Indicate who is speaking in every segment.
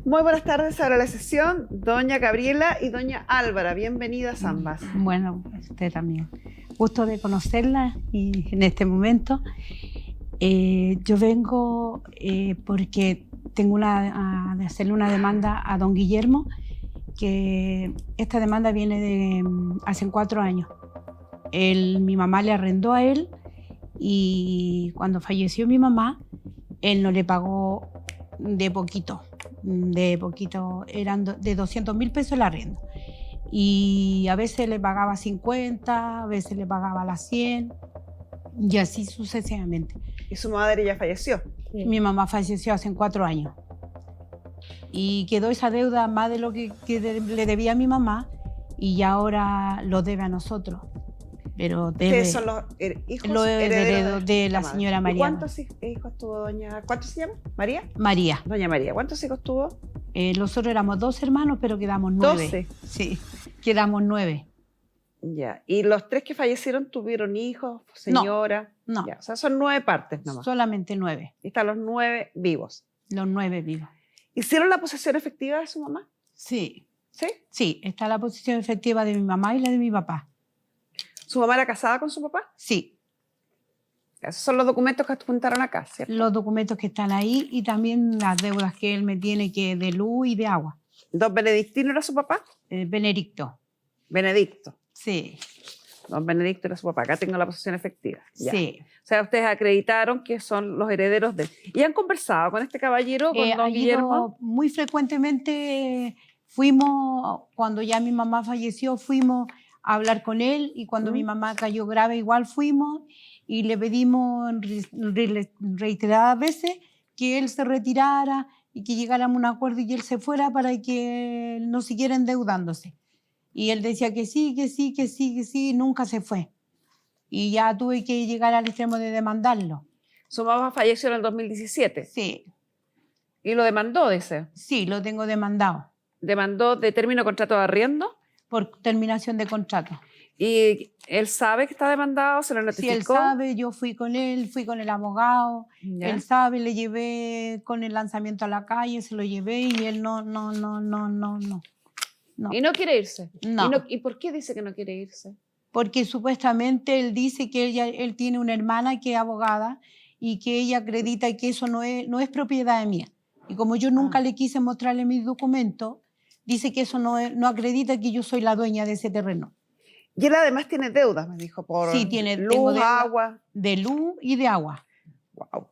Speaker 1: Muy buenas tardes, ahora la sesión, doña Gabriela y doña Álvara, bienvenidas ambas.
Speaker 2: Bueno, usted también. Gusto de conocerla y en este momento yo vengo porque tengo de hacerle una demanda a don Guillermo, que esta demanda viene de hace 4 años. Mi mamá le arrendó a él y cuando falleció mi mamá, él no le pagó de poquito, eran de 200.000 pesos el arriendo. Y a veces le pagaba 50, a veces le pagaba las 100 y así sucesivamente.
Speaker 1: ¿Y su madre ya falleció?
Speaker 2: Sí. Mi mamá falleció hace 4 años y quedó esa deuda más de lo que le debía a mi mamá y ya ahora lo debe a nosotros. Pero debe,
Speaker 1: ¿Qué son los hijos
Speaker 2: los
Speaker 1: herederos
Speaker 2: de la señora María?
Speaker 1: ¿Y cuántos hijos tuvo doña? ¿Cuántos se llama? ¿María?
Speaker 2: María.
Speaker 1: Doña María. ¿Cuántos hijos tuvo?
Speaker 2: Nosotros éramos 2 hermanos, pero quedamos 9.
Speaker 1: 12.
Speaker 2: Sí, quedamos 9.
Speaker 1: Ya. ¿Y los 3 que fallecieron tuvieron hijos, señora?
Speaker 2: No.
Speaker 1: Ya. O sea, son 9 partes nomás.
Speaker 2: Solamente 9.
Speaker 1: Y están los 9 vivos.
Speaker 2: Los 9 vivos.
Speaker 1: ¿Hicieron la posesión efectiva de su mamá?
Speaker 2: Sí.
Speaker 1: ¿Sí?
Speaker 2: Sí, está la posesión efectiva de mi mamá y la de mi papá.
Speaker 1: ¿Su mamá era casada con su papá?
Speaker 2: Sí.
Speaker 1: Esos son los documentos que adjuntaron acá, ¿cierto?
Speaker 2: Los documentos que están ahí y también las deudas que él me tiene, que de luz y de agua.
Speaker 1: ¿Don Benedictino era su papá?
Speaker 2: Benedicto.
Speaker 1: Benedicto.
Speaker 2: Sí.
Speaker 1: Don Benedicto era su papá. Acá tengo la posesión efectiva. Ya.
Speaker 2: Sí.
Speaker 1: O sea, ustedes acreditaron que son los herederos de él. ¿Y han conversado con este caballero, con don Guillermo?
Speaker 2: Muy frecuentemente fuimos, cuando ya mi mamá falleció, fuimos a hablar con él y cuando mi mamá cayó grave igual fuimos y le pedimos reiteradas veces que él se retirara y que llegáramos a un acuerdo y él se fuera para que no siguiera endeudándose. Y él decía que sí, que sí, que sí, que sí, y nunca se fue. Y ya tuve que llegar al extremo de demandarlo.
Speaker 1: Su mamá falleció en el 2017.
Speaker 2: Sí.
Speaker 1: ¿Y lo demandó, dice?
Speaker 2: Sí, lo tengo demandado.
Speaker 1: ¿Demandó de término de contrato de arriendo?
Speaker 2: Por terminación de contrato.
Speaker 1: ¿Y él sabe que está demandado? ¿Se lo notificó?
Speaker 2: Sí, él sabe, yo fui con el abogado,
Speaker 1: ¿Ya?
Speaker 2: Él sabe, le llevé con el lanzamiento a la calle, se lo llevé y él no.
Speaker 1: ¿Y no quiere irse?
Speaker 2: No.
Speaker 1: ¿Y por qué dice que no quiere irse?
Speaker 2: Porque supuestamente él dice que él tiene una hermana que es abogada y que ella acredita que eso no es propiedad mía. Y como yo nunca le quise mostrarle mis documentos, dice que eso no acredita que yo soy la dueña de ese terreno.
Speaker 1: Y él además tiene deudas, me dijo, por
Speaker 2: tengo
Speaker 1: luz, agua.
Speaker 2: De luz y de agua.
Speaker 1: Wow.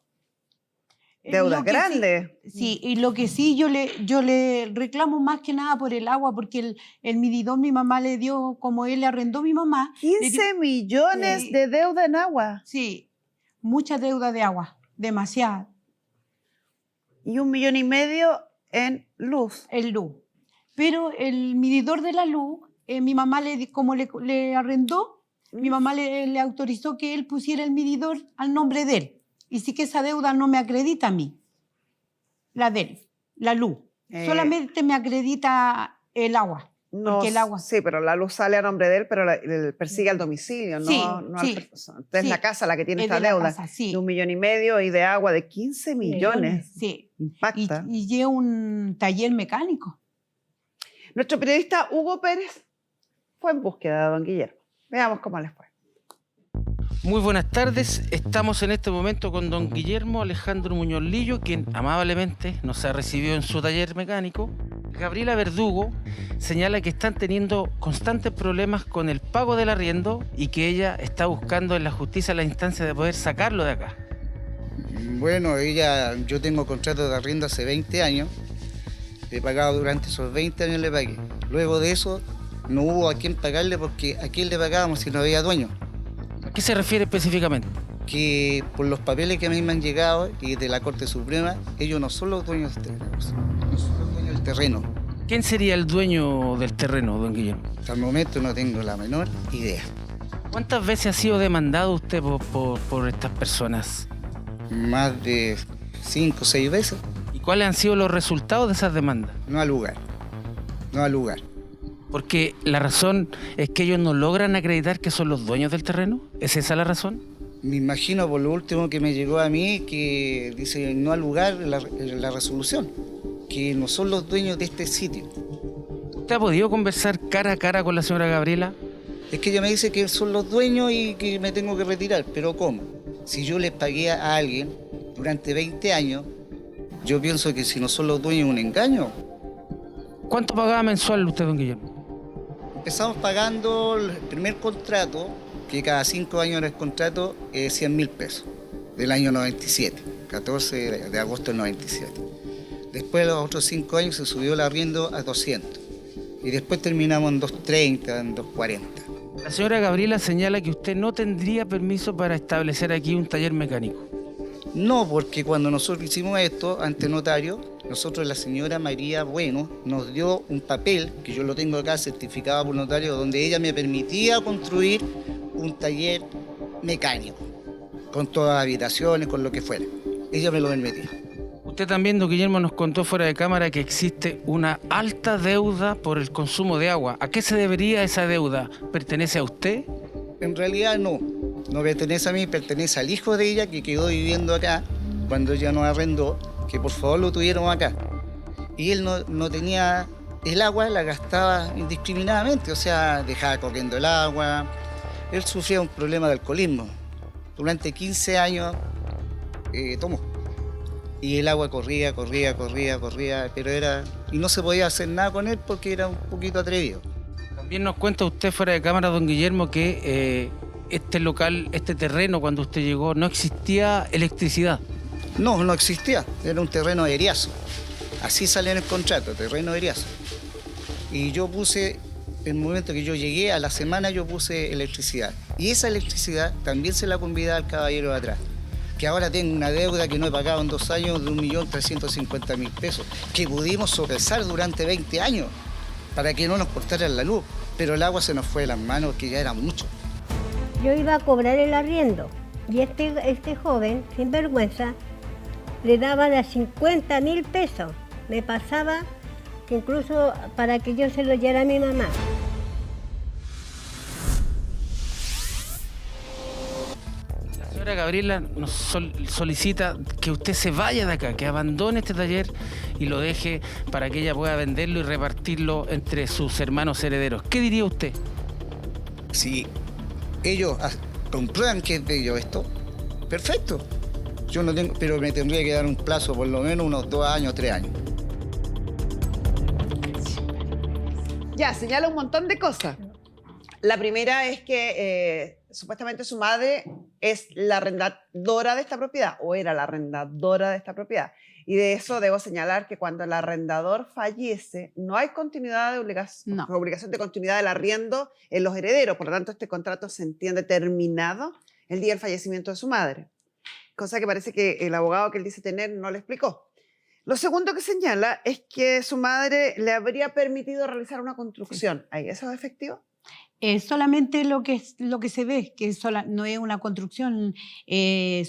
Speaker 1: Deudas grandes.
Speaker 2: Sí, y lo que sí yo le reclamo más que nada por el agua, porque el medidor mi mamá le dio, como él le arrendó a mi mamá.
Speaker 1: 15 millones de deuda en agua.
Speaker 2: Sí, mucha deuda de agua, demasiada.
Speaker 1: Y 1,5 millones en luz.
Speaker 2: En luz. Pero el medidor de la luz, mi mamá como le arrendó, mi mamá le autorizó que él pusiera el medidor al nombre de él. Y sí que esa deuda no me acredita a mí, la de él, la luz. Solamente me acredita el agua.
Speaker 1: No,
Speaker 2: porque el agua.
Speaker 1: Sí, pero la luz sale a nombre de él, pero él persigue al domicilio,
Speaker 2: sí,
Speaker 1: no
Speaker 2: sí,
Speaker 1: a la persona. Entonces
Speaker 2: sí,
Speaker 1: la casa la que tiene
Speaker 2: es
Speaker 1: esta
Speaker 2: de la
Speaker 1: deuda
Speaker 2: casa, sí.
Speaker 1: de 1,5 millones y de agua de 15 millones.
Speaker 2: Sí.
Speaker 1: Impacta.
Speaker 2: Y lleva un taller mecánico.
Speaker 1: Nuestro periodista Hugo Pérez fue en búsqueda de don Guillermo. Veamos cómo les fue.
Speaker 3: Muy buenas tardes, estamos en este momento con don Guillermo Alejandro Muñoz Lillo, quien amablemente nos ha recibido en su taller mecánico. Gabriela Verdugo señala que están teniendo constantes problemas con el pago del arriendo y que ella está buscando en la justicia la instancia de poder sacarlo de acá.
Speaker 4: Bueno, yo tengo contrato de arriendo hace 20 años, he pagado durante esos 20 años, le pagué. Luego de eso no hubo a quién pagarle porque a quién le pagábamos si no había dueño.
Speaker 3: ¿A qué se refiere específicamente?
Speaker 4: Que por los papeles que a mí me han llegado y de la Corte Suprema, ellos no son los dueños del terreno, no son los dueños del terreno.
Speaker 3: ¿Quién sería el dueño del terreno, don Guillermo?
Speaker 4: Hasta el momento no tengo la menor idea.
Speaker 3: ¿Cuántas veces ha sido demandado usted por estas personas?
Speaker 4: Más de 5 o 6 veces.
Speaker 3: ¿Y cuáles han sido los resultados de esas demandas?
Speaker 4: No al lugar, no al lugar.
Speaker 3: Porque la razón es que ellos no logran acreditar que son los dueños del terreno. ¿Es esa la razón?
Speaker 4: Me imagino por lo último que me llegó a mí que dice no al lugar la resolución. que no son los dueños de este sitio.
Speaker 3: ¿Usted ha podido conversar cara a cara con la señora Gabriela?
Speaker 4: Es que ella me dice que son los dueños y que me tengo que retirar, pero ¿cómo? Si yo les pagué a alguien durante 20 años, yo pienso que si no son los dueños es un engaño.
Speaker 3: ¿Cuánto pagaba mensual usted, don Guillermo?
Speaker 4: Empezamos pagando el primer contrato, que cada 5 años era el contrato, 100.000 pesos, del año 97, 14 de agosto del 97. Después de los otros 5 años se subió el arriendo a 200 y después terminamos en 230, en 240.
Speaker 3: La señora Gabriela señala que usted no tendría permiso para establecer aquí un taller mecánico.
Speaker 4: No, porque cuando nosotros hicimos esto ante notario, nosotros, la señora María Bueno, nos dio un papel, que yo lo tengo acá certificado por notario, donde ella me permitía construir un taller mecánico, con todas las habitaciones, con lo que fuera. Ella me lo permitía.
Speaker 3: Usted también, don Guillermo, nos contó fuera de cámara que existe una alta deuda por el consumo de agua. ¿A qué se debería esa deuda? ¿Pertenece a usted?
Speaker 4: En realidad no pertenece a mí, pertenece al hijo de ella que quedó viviendo acá cuando ella nos arrendó, que por favor lo tuviéramos acá. Y él no tenía, el agua la gastaba indiscriminadamente, o sea, dejaba corriendo el agua. Él sufría un problema de alcoholismo. Durante 15 años tomó. Y el agua corría, pero y no se podía hacer nada con él porque era un poquito atrevido.
Speaker 3: También nos cuenta usted fuera de cámara, don Guillermo, que este local, este terreno, cuando usted llegó, no existía electricidad.
Speaker 4: No existía, era un terreno de eriazo. Así sale en el contrato, terreno de eriazo. Y yo puse, en el momento que yo llegué, a la semana yo puse electricidad. Y esa electricidad también se la convidaba al caballero de atrás, que ahora tengo una deuda que no he pagado en 2 años de 1.350.000 pesos, que pudimos sopesar durante 20 años para que no nos cortaran la luz, pero el agua se nos fue de las manos, que ya era mucho.
Speaker 5: Yo iba a cobrar el arriendo y este joven, sin vergüenza, le daba de 50.000 pesos. Me pasaba que incluso para que yo se lo diera a mi mamá.
Speaker 3: La señora Gabriela nos solicita que usted se vaya de acá, que abandone este taller y lo deje para que ella pueda venderlo y repartirlo entre sus hermanos herederos. ¿Qué diría usted?
Speaker 4: Si ellos comprueban que es de ellos esto, perfecto. Yo no tengo, pero me tendría que dar un plazo por lo menos unos 2 años, 3 años.
Speaker 1: Ya, señala un montón de cosas. La primera es que supuestamente su madre es la arrendadora de esta propiedad, o era la arrendadora de esta propiedad. Y de eso debo señalar que cuando el arrendador fallece, no hay continuidad de obligación de continuidad del arriendo en los herederos. Por lo tanto, este contrato se entiende terminado el día del fallecimiento de su madre. Cosa que parece que el abogado que él dice tener no le explicó. Lo segundo que señala es que su madre le habría permitido realizar una construcción. ¿Ahí eso es efectivo?
Speaker 2: Solamente lo que se ve, que no es una construcción,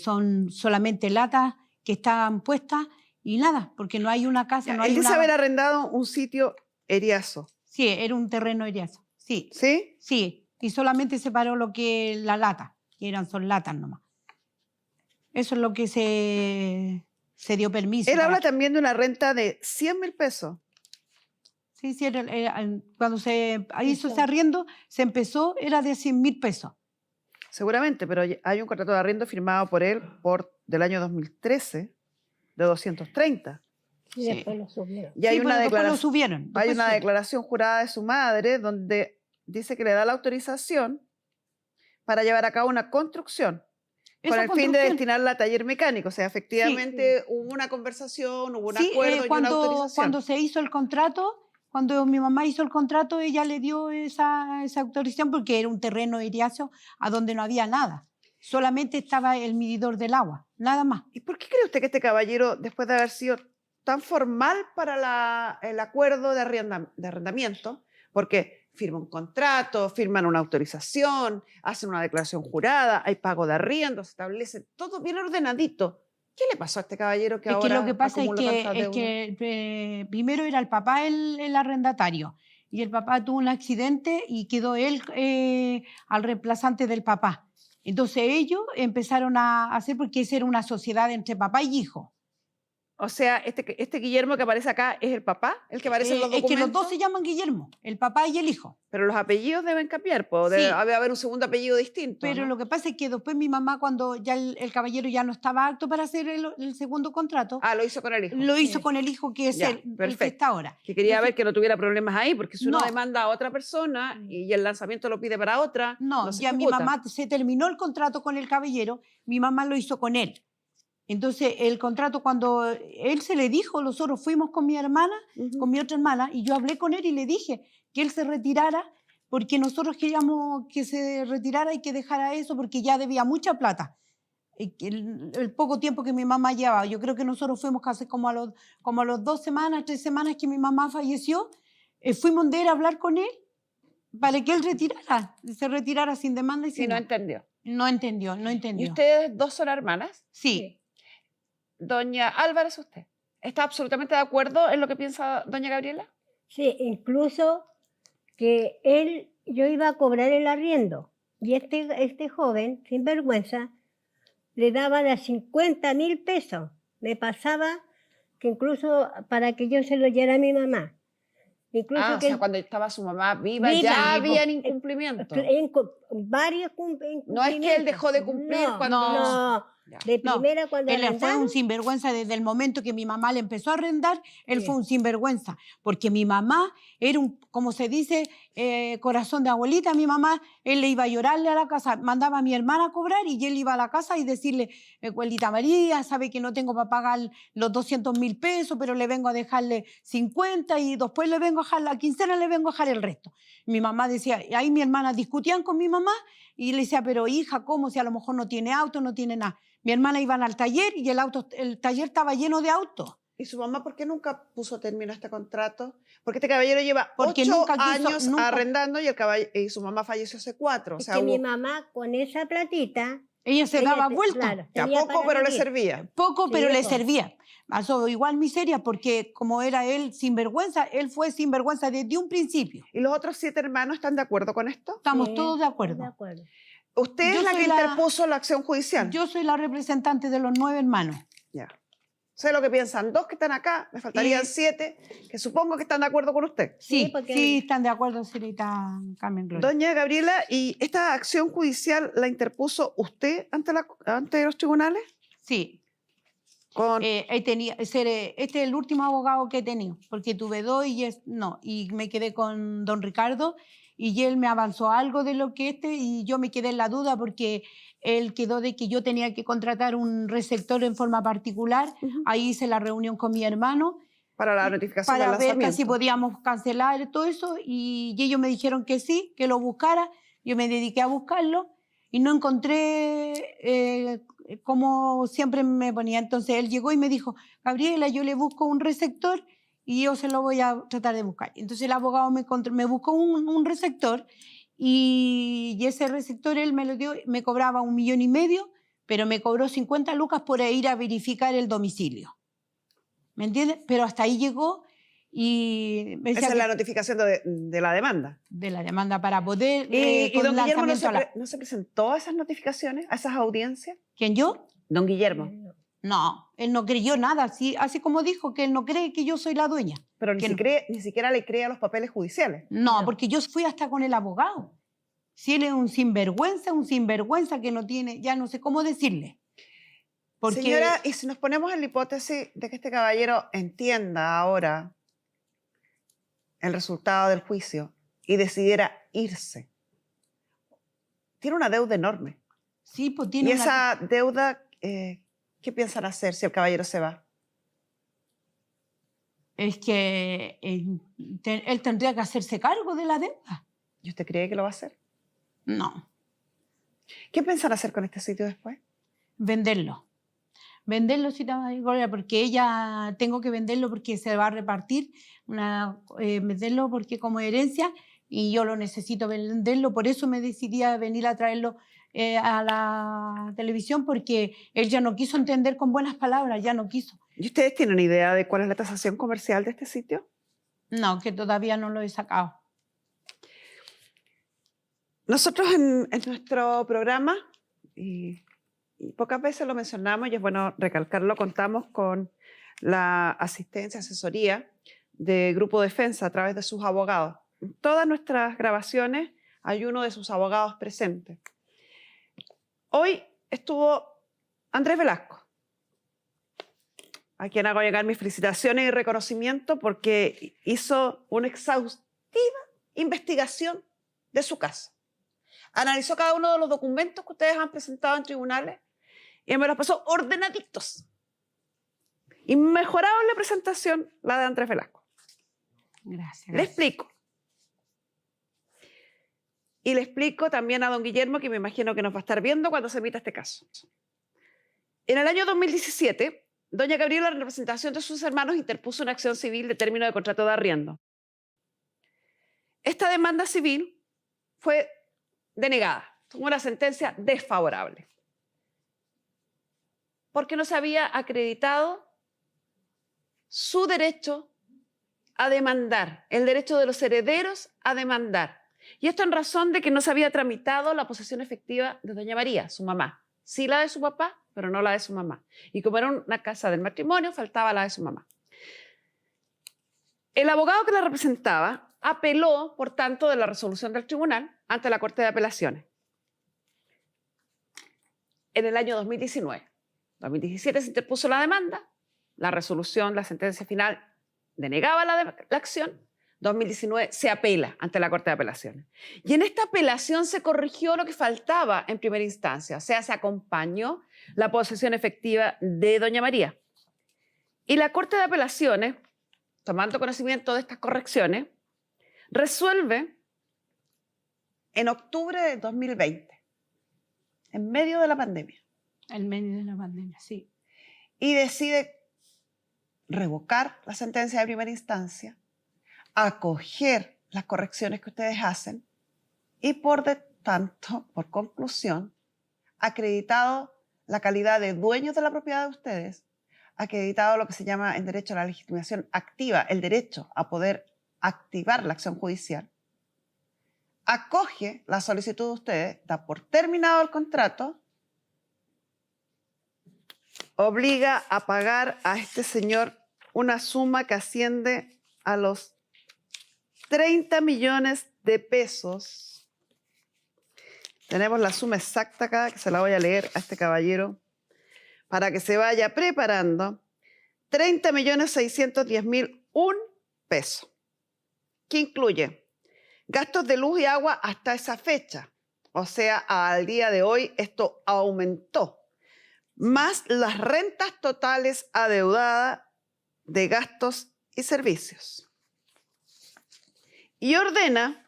Speaker 2: son solamente latas que están puestas y nada, porque no hay una casa.
Speaker 1: Ya,
Speaker 2: no hay
Speaker 1: él dice
Speaker 2: una...
Speaker 1: haber arrendado un sitio eriazo.
Speaker 2: Sí, era un terreno eriazo. Sí.
Speaker 1: ¿Sí?
Speaker 2: Sí, y solamente separó lo que la lata, que son latas nomás. Eso es lo que se dio permiso.
Speaker 1: Él habla también de una renta de 100.000 pesos.
Speaker 2: Sí, cuando se hizo ese arriendo, se empezó, era de 100.000 pesos.
Speaker 1: Seguramente, pero hay un contrato de arriendo firmado por él del año 2013 de 230.
Speaker 5: Y después lo subieron.
Speaker 1: Y hay una
Speaker 2: después lo subieron.
Speaker 1: Hay una declaración jurada de su madre donde dice que le da la autorización para llevar a cabo una construcción con el fin de destinarla a taller mecánico. O sea, efectivamente hubo una conversación, hubo un acuerdo y una autorización.
Speaker 2: Cuando se hizo el contrato, cuando mi mamá hizo el contrato, ella le dio esa autorización porque era un terreno eriazo a donde no había nada. Solamente estaba el medidor del agua, nada más.
Speaker 1: ¿Y por qué cree usted que este caballero, después de haber sido tan formal para el acuerdo de arrendamiento, porque firma un contrato, firman una autorización, hacen una declaración jurada, hay pago de arriendo, se establece todo bien ordenadito? ¿Qué le pasó a este caballero que ahora
Speaker 2: lo que pasa es
Speaker 1: acumuló
Speaker 2: que primero era el papá el arrendatario y el papá tuvo un accidente y quedó él al reemplazante del papá. Entonces ellos empezaron a hacer, porque esa era una sociedad entre papá y hijo.
Speaker 1: O sea, este Guillermo que aparece acá es el papá, el que aparece en los
Speaker 2: Es
Speaker 1: documentos.
Speaker 2: que los dos se llaman Guillermo, el papá y el hijo.
Speaker 1: Pero los apellidos deben cambiar, debe
Speaker 2: Sí.
Speaker 1: haber un segundo apellido distinto.
Speaker 2: Pero
Speaker 1: ¿no?
Speaker 2: lo que pasa es que después mi mamá, cuando ya el caballero ya no estaba apto para hacer el segundo contrato,
Speaker 1: Ah, lo hizo con el hijo.
Speaker 2: lo hizo
Speaker 5: Sí.
Speaker 2: con el hijo que es
Speaker 1: Ya,
Speaker 2: el que
Speaker 1: perfecto.
Speaker 2: está ahora.
Speaker 1: Que quería
Speaker 2: Entonces,
Speaker 1: ver que no tuviera problemas ahí, porque si uno
Speaker 2: No.
Speaker 1: demanda a otra persona y el lanzamiento lo pide para otra,
Speaker 2: No,
Speaker 1: se
Speaker 2: ya mi
Speaker 1: ejecuta.
Speaker 2: mamá se terminó el contrato con el caballero, mi mamá lo hizo con él. Entonces, el contrato, cuando él se le dijo, nosotros fuimos con mi hermana,
Speaker 1: Ujú.
Speaker 2: con mi otra hermana, y yo hablé con él y le dije que él se retirara, porque nosotros queríamos que se retirara y que dejara eso, porque ya debía mucha plata. Que el poco tiempo que mi mamá llevaba, yo creo que nosotros fuimos casi como a los 2 semanas, 3 semanas que mi mamá falleció, fuimos de él a hablar con él para que él se retirara sin demanda y
Speaker 1: Y
Speaker 2: sin
Speaker 1: no
Speaker 2: nada.
Speaker 1: entendió.
Speaker 2: No entendió, no
Speaker 1: ¿Y
Speaker 2: entendió.
Speaker 1: ustedes dos son hermanas?
Speaker 2: Sí,
Speaker 1: Doña Álvarez, ¿usted está absolutamente de acuerdo en lo que piensa doña Gabriela?
Speaker 5: Sí, incluso que yo iba a cobrar el arriendo y este joven, sin vergüenza, le daba de 50.000 pesos. Me pasaba que incluso para que yo se lo diera a mi mamá. Incluso
Speaker 1: Ah, o
Speaker 5: que
Speaker 1: sea, cuando estaba su mamá viva,
Speaker 5: Viva,
Speaker 1: ya
Speaker 5: vivo.
Speaker 1: habían incumplimiento.
Speaker 5: varios
Speaker 1: No es que él dejó de cumplir
Speaker 5: no,
Speaker 1: cuando...
Speaker 5: No,
Speaker 1: Ya.
Speaker 5: de
Speaker 2: No,
Speaker 5: primera cuando
Speaker 2: él fue
Speaker 5: arrendaron,
Speaker 2: un sinvergüenza desde el momento que mi mamá le empezó a arrendar, él
Speaker 5: Sí.
Speaker 2: fue un sinvergüenza, porque mi mamá era un, como se dice, corazón de abuelita, mi mamá, él le iba a llorarle a la casa, mandaba a mi hermana a cobrar y él iba a la casa y decirle, abuelita María, sabe que no tengo para pagar los 200.000 pesos, pero le vengo a dejarle 50 y después le vengo a dejar la quincena, le vengo a dejar el resto. Mi mamá decía, y ahí mi hermana discutían con mi mamá y le decía, pero hija, ¿cómo? Si a lo mejor no tiene auto, no tiene nada. Mi hermana iban al taller y el taller estaba lleno de autos.
Speaker 1: ¿Y su mamá por qué nunca puso término a este contrato? Porque este caballero lleva
Speaker 2: Porque
Speaker 1: 8
Speaker 2: nunca quiso-
Speaker 1: años
Speaker 2: nunca-
Speaker 1: arrendando y su mamá falleció hace 4. O
Speaker 5: es
Speaker 1: sea,
Speaker 5: que mi
Speaker 1: hubo
Speaker 5: mamá con esa platita,
Speaker 2: Ella se
Speaker 5: ella
Speaker 2: daba
Speaker 5: te-
Speaker 2: vuelta.
Speaker 5: claro,
Speaker 1: ya
Speaker 5: tenía
Speaker 1: poco,
Speaker 5: para
Speaker 1: pero le
Speaker 5: vivir.
Speaker 1: servía.
Speaker 2: Poco,
Speaker 5: Sí,
Speaker 2: pero le
Speaker 5: po.
Speaker 2: servía. Pasó igual miseria porque como era él sinvergüenza, él fue sinvergüenza desde un principio.
Speaker 1: ¿Y los otros 7 hermanos están de acuerdo con esto?
Speaker 2: Estamos
Speaker 5: Sí,
Speaker 2: todos de
Speaker 5: estoy
Speaker 2: acuerdo.
Speaker 1: Usted
Speaker 2: Yo
Speaker 1: es la
Speaker 2: soy
Speaker 1: que
Speaker 2: la-
Speaker 1: interpuso la acción judicial.
Speaker 2: Yo soy la representante de los 9 hermanos.
Speaker 1: Ya. Sé lo que piensan 2 que están acá, me faltarían
Speaker 2: Y-
Speaker 1: 7, que supongo que están de acuerdo con usted.
Speaker 2: Sí,
Speaker 5: Sí, porque-
Speaker 2: sí, están de acuerdo, señorita Carmen Gloria.
Speaker 1: Doña Gabriela, ¿y esta acción judicial la interpuso usted ante los tribunales?
Speaker 2: Sí.
Speaker 1: Con...
Speaker 2: Este es el último abogado que he tenido, porque tuve 2 y me quedé con don Ricardo y él me avanzó algo de lo que y yo me quedé en la duda porque él quedó de que yo tenía que contratar un receptor en forma particular.
Speaker 1: Ujú.
Speaker 2: Ahí hice la reunión con mi hermano
Speaker 1: para la notificación
Speaker 2: para
Speaker 1: del
Speaker 2: ver que
Speaker 1: lanzamiento.
Speaker 2: si podíamos cancelar todo eso y ellos me dijeron que sí, que lo buscara. Yo me dediqué a buscarlo y no encontré como siempre me ponía. Entonces él llegó y me dijo, Gabriela, yo le busco un receptor y yo se lo voy a tratar de buscar. Entonces el abogado me buscó un receptor y ese receptor él me lo dio, me cobraba 1,5 millones, pero me cobró 50 lucas por ir a verificar el domicilio. ¿Me entiendes? Pero hasta ahí llegó y me decía
Speaker 1: Esa es la
Speaker 2: que-
Speaker 1: notificación de la demanda.
Speaker 2: de la demanda para poder
Speaker 1: ¿Y
Speaker 2: con
Speaker 1: don Guillermo
Speaker 2: lanzamiento
Speaker 1: no se presentó a esas notificaciones, a esas audiencias?
Speaker 2: ¿Quién, yo?
Speaker 1: Don Guillermo.
Speaker 2: No, él no creyó nada, así como dijo que él no cree que yo soy la dueña.
Speaker 1: Pero ni,
Speaker 2: Que no.
Speaker 1: ni siquiera le cree a los papeles judiciales.
Speaker 2: No,
Speaker 5: No.
Speaker 2: porque yo fui hasta con el abogado. Si él es un sinvergüenza que no tiene, ya no sé cómo decirle. Porque
Speaker 1: Señora, y si nos ponemos en la hipótesis de que este caballero entienda ahora el resultado del juicio y decidiera irse, tiene una deuda enorme.
Speaker 2: sí, pues tiene
Speaker 1: Y
Speaker 2: una-
Speaker 1: esa deuda, ¿qué piensan hacer si el caballero se va?
Speaker 2: es que él tendría que hacerse cargo de la deuda.
Speaker 1: ¿Y usted cree que lo va a hacer?
Speaker 2: No,
Speaker 1: ¿Qué piensan hacer con este sitio después?
Speaker 2: venderlo. Venderlo, sí, Gloria, porque tengo que venderlo porque se va a repartir, venderlo porque como herencia y yo lo necesito venderlo, por eso me decidí a venir a traerlo a la televisión porque él ya no quiso entender con buenas palabras, ya no quiso.
Speaker 1: ¿Y ustedes tienen idea de cuál es la tasación comercial de este sitio?
Speaker 2: No, que todavía no lo he sacado.
Speaker 1: Nosotros en nuestro programa, y pocas veces lo mencionamos, y es bueno recalcarlo, contamos con la asistencia, asesoría de Grupo Defensa a través de sus abogados. En todas nuestras grabaciones hay uno de sus abogados presente. Hoy estuvo Andrés Velasco, a quien hago llegar mis felicitaciones y reconocimiento porque hizo una exhaustiva investigación de su caso. Analizó cada uno de los documentos que ustedes han presentado en tribunales y me los pasó ordenaditos. Inmejorable presentación la de Andrés Velasco.
Speaker 2: Gracias.
Speaker 1: Le explico. Y le explico también a don Guillermo, que me imagino que nos va a estar viendo cuando se emita este caso. En el año 2017, doña Gabriela, en representación de sus hermanos, interpuso una acción civil de término de contrato de arriendo. Esta demanda civil fue denegada, tuvo una sentencia desfavorable, porque no se había acreditado su derecho a demandar, el derecho de los herederos a demandar. Y esto en razón de que no se había tramitado la posesión efectiva de doña María, su mamá. Sí la de su papá, pero no la de su mamá. Y como era una casa del matrimonio, faltaba la de su mamá. El abogado que la representaba apeló, por tanto, de la resolución del tribunal ante la Corte de Apelaciones. En el año 2019. 2017 se interpuso la demanda, la resolución, la sentencia final denegaba la acción. 2019 se apela ante la Corte de Apelaciones. Y en esta apelación se corrigió lo que faltaba en primera instancia, o sea, se acompañó la posesión efectiva de doña María. Y la Corte de Apelaciones, tomando conocimiento de estas correcciones, resuelve en octubre de 2020, en medio de la pandemia.
Speaker 2: En medio de la pandemia, sí.
Speaker 1: Y decide revocar la sentencia de primera instancia, acoger las correcciones que ustedes hacen y por de tanto, por conclusión, acreditado la calidad de dueños de la propiedad de ustedes, acreditado lo que se llama en derecho a la legitimación activa, el derecho a poder activar la acción judicial, acoge la solicitud de ustedes, da por terminado el contrato, obliga a pagar a este señor una suma que asciende a los 30 millones de pesos. Tenemos la suma exacta acá, que se la voy a leer a este caballero para que se vaya preparando. 30.610.001 pesos, que incluye gastos de luz y agua hasta esa fecha. O sea, al día de hoy esto aumentó, más las rentas totales adeudadas de gastos y servicios. Y ordena,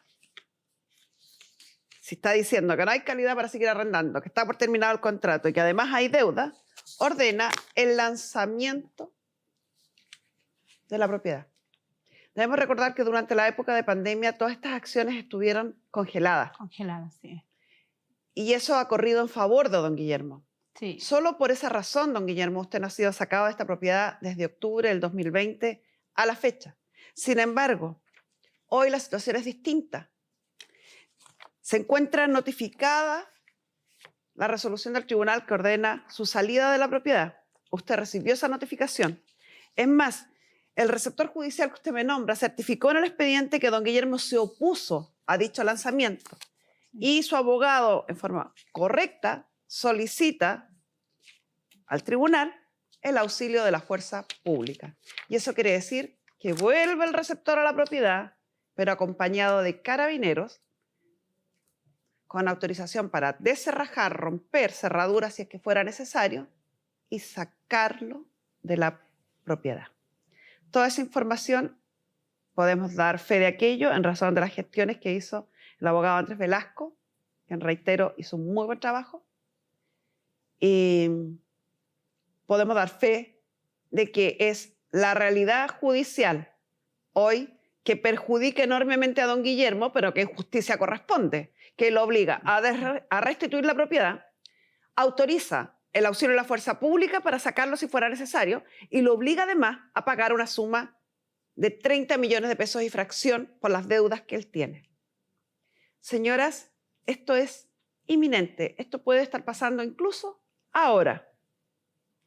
Speaker 1: si está diciendo que no hay calidad para seguir arrendando, que está por terminado el contrato y que además hay deuda, ordena el lanzamiento de la propiedad. Debemos recordar que durante la época de pandemia todas estas acciones estuvieron congeladas.
Speaker 2: Congeladas, sí.
Speaker 1: Y eso ha corrido en favor de don Guillermo.
Speaker 2: Sí.
Speaker 1: Solo por esa razón, don Guillermo, usted no ha sido sacado de esta propiedad desde octubre del 2020 a la fecha. Sin embargo, hoy la situación es distinta. Se encuentra notificada la resolución del tribunal que ordena su salida de la propiedad. Usted recibió esa notificación. Es más, el receptor judicial que usted me nombra certificó en el expediente que don Guillermo se opuso a dicho lanzamiento y su abogado, en forma correcta, solicita al tribunal el auxilio de la fuerza pública. Y eso quiere decir que vuelve el receptor a la propiedad, pero acompañado de carabineros, con autorización para descerrajar, romper cerraduras si es que fuera necesario y sacarlo de la propiedad. Toda esa información podemos dar fe de aquello en razón de las gestiones que hizo el abogado Andrés Velasco, quien, reitero, hizo un muy buen trabajo. Y podemos dar fe de que es la realidad judicial hoy que perjudica enormemente a don Guillermo, pero que en justicia corresponde, que lo obliga a restituir la propiedad, autoriza el auxilio de la fuerza pública para sacarlo si fuera necesario y lo obliga además a pagar una suma de 30 millones de pesos y fracción por las deudas que él tiene. Señoras, esto es inminente, esto puede estar pasando incluso ahora.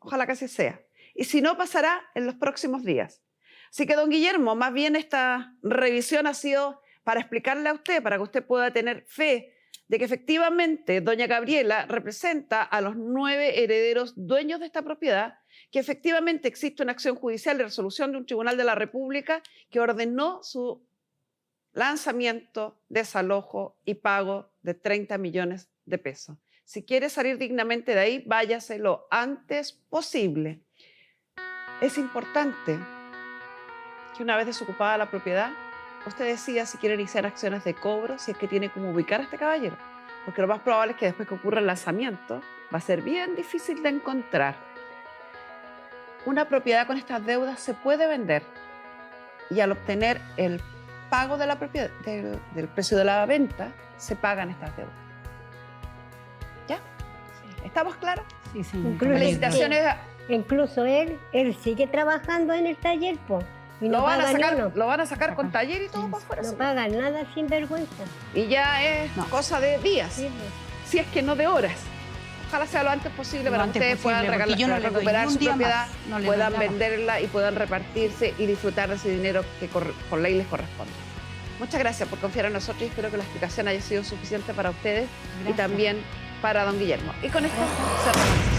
Speaker 1: Ojalá que así sea. y si no, pasará en los próximos días. Así que, don Guillermo, más bien esta revisión ha sido para explicarle a usted, para que usted pueda tener fe de que efectivamente doña Gabriela representa a los 9 herederos dueños de esta propiedad, que efectivamente existe una acción judicial de resolución de un tribunal de la República que ordenó su lanzamiento, desalojo y pago de 30 millones de pesos. Si quiere salir dignamente de ahí, váyase lo antes posible. Es importante que una vez desocupada la propiedad, usted decida si quiere iniciar acciones de cobro, si es que tiene cómo ubicar a este caballero. Porque lo más probable es que después que ocurra el lanzamiento, va a ser bien difícil de encontrar. Una propiedad con estas deudas se puede vender y al obtener el pago de la propiedad, del precio de la venta, se pagan estas deudas. ¿Ya? ¿Estamos claros?
Speaker 2: Sí, sí.
Speaker 5: Incluso-
Speaker 1: Felicitaciones.
Speaker 5: Incluso él sigue trabajando en el taller, po, y no
Speaker 1: Lo van a
Speaker 5: paga
Speaker 1: sacar con taller y todo por fuera.
Speaker 5: no paga nada sin vergüenza.
Speaker 1: Y ya es
Speaker 2: No.
Speaker 1: cosa de días,
Speaker 5: Sí, pues.
Speaker 1: si es que no de horas. Ojalá sea lo antes posible
Speaker 2: Lo
Speaker 1: para que
Speaker 2: antes
Speaker 1: ustedes
Speaker 2: posible,
Speaker 1: puedan
Speaker 2: porque yo no le doy
Speaker 1: recuperar
Speaker 2: ni un
Speaker 1: su
Speaker 2: día
Speaker 1: propiedad,
Speaker 2: más, no le
Speaker 1: puedan
Speaker 2: doy nada.
Speaker 1: venderla y puedan repartirse y disfrutar de ese dinero que por ley les corresponde. Muchas gracias por confiar en nosotros y espero que la explicación haya sido suficiente para ustedes y
Speaker 2: Gracias.
Speaker 1: también para don Guillermo. Y con esto cerramos.